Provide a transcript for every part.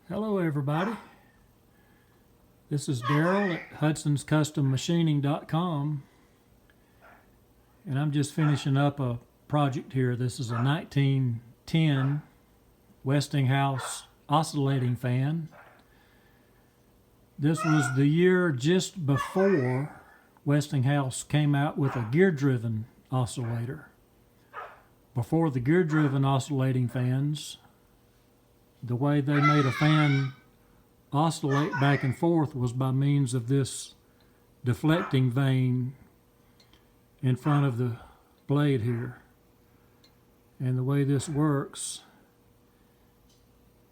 Hello everybody, this is Daryl at hudsonscustommachining.com, and I'm just finishing up a project here. This is a 1910 Westinghouse oscillating fan. This was the year just before Westinghouse came out with a gear-driven oscillator. Before the gear-driven oscillating fans, the way they made a fan oscillate back and forth was by means of this deflecting vane in front of the blade here. And the way this works,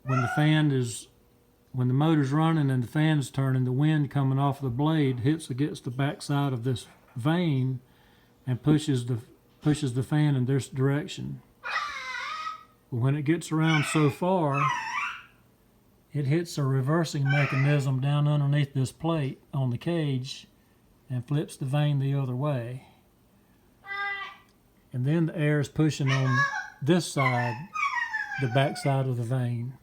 when the motor's running and the fan's turning, the wind coming off the blade hits against the back side of this vane and pushes the fan in this direction. When it gets around so far, it hits a reversing mechanism down underneath this plate on the cage and flips the vane the other way. And then the air is pushing on this side, the back side of the vane.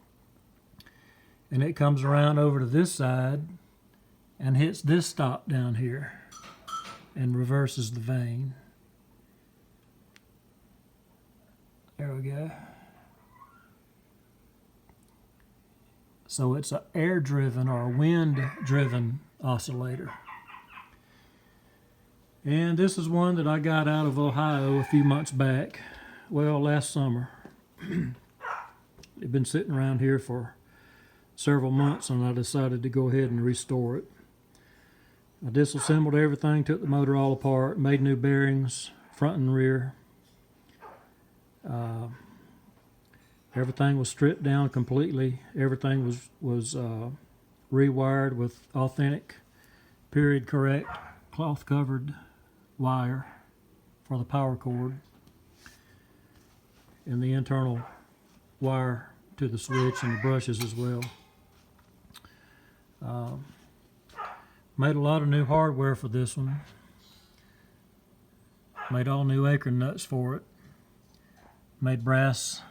And it comes around over to this side and hits this stop down here and reverses the vane. There we go. So it's an air-driven or a wind-driven oscillator. And this is one that I got out of Ohio a few months back. Well, last summer. It's been sitting around here for several months, and I decided to go ahead and restore it. I disassembled everything, took the motor all apart, made new bearings, front and rear. Everything was stripped down completely. Everything was rewired with authentic, period correct, cloth covered wire for the power cord, and the internal wire to the switch and the brushes as well. Made a lot of new hardware for this one. Made all new acorn nuts for it. Made brass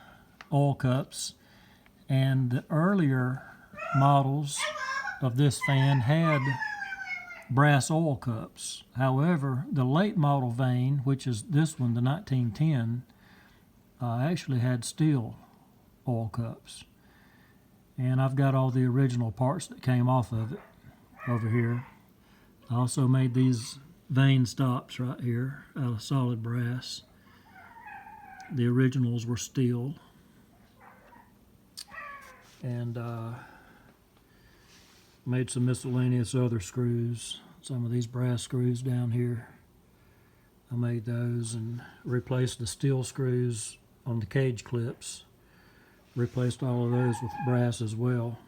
oil cups, and the earlier models of this fan had brass oil cups. However, the late model vane, which is this one, the 1910, actually had steel oil cups. And I've got all the original parts that came off of it over here. I also made these vane stops right here out of solid brass. The originals were steel. And made some miscellaneous other screws. Some of these brass screws down here, I made those, and replaced the steel screws on the cage clips. Replaced all of those with brass as well.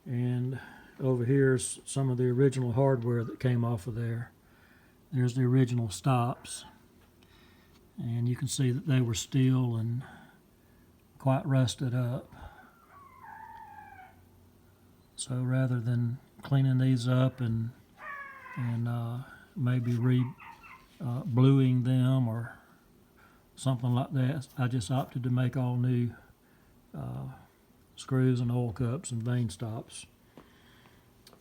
And over here's some of the original hardware that came off of there. There's the original stops, and you can see that they were steel and quite rusted up. So rather than cleaning these up and maybe bluing them or something like that, I just opted to make all new screws and oil cups and vane stops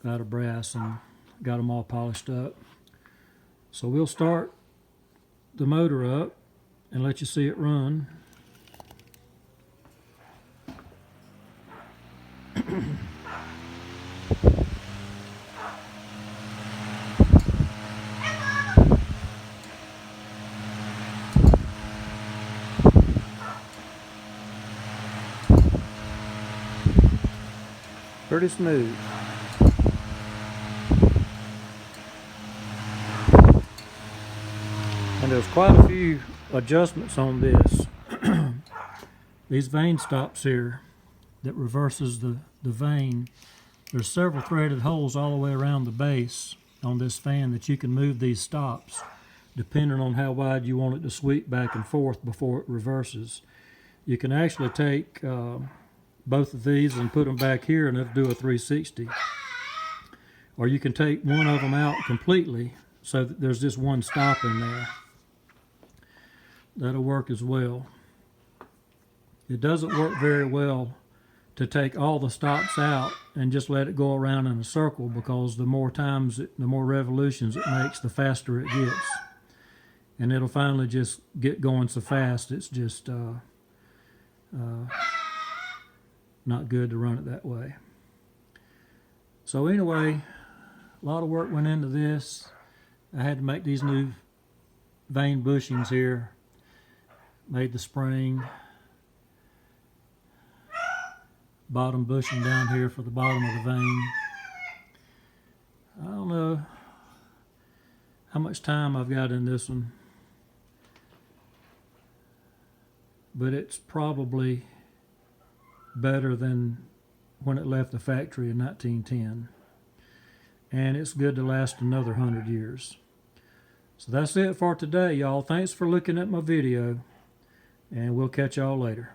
out of brass, and got them all polished up. So we'll start the motor up and let you see it run. Pretty smooth. And there's quite a few adjustments on this. These vane stops here that reverses the vane. There's several threaded holes all the way around the base on this fan that you can move these stops depending on how wide you want it to sweep back and forth before it reverses. You can actually take both of these and put them back here and it'll do a 360. Or you can take one of them out completely so that there's just one stop in there. That'll work as well. It doesn't work very well to take all the stops out and just let it go around in a circle, because the more times, the more revolutions it makes, the faster it gets. And it'll finally just get going so fast, it's just not good to run it that way. So anyway, a lot of work went into this. I had to make these new vane bushings here. Made the spring. Bottom bushing down here for the bottom of the vane. I don't know how much time I've got in this one, but it's probably better than when it left the factory in 1910. And it's good to last another 100 years. So that's it for today, y'all. Thanks for looking at my video, and we'll catch y'all later.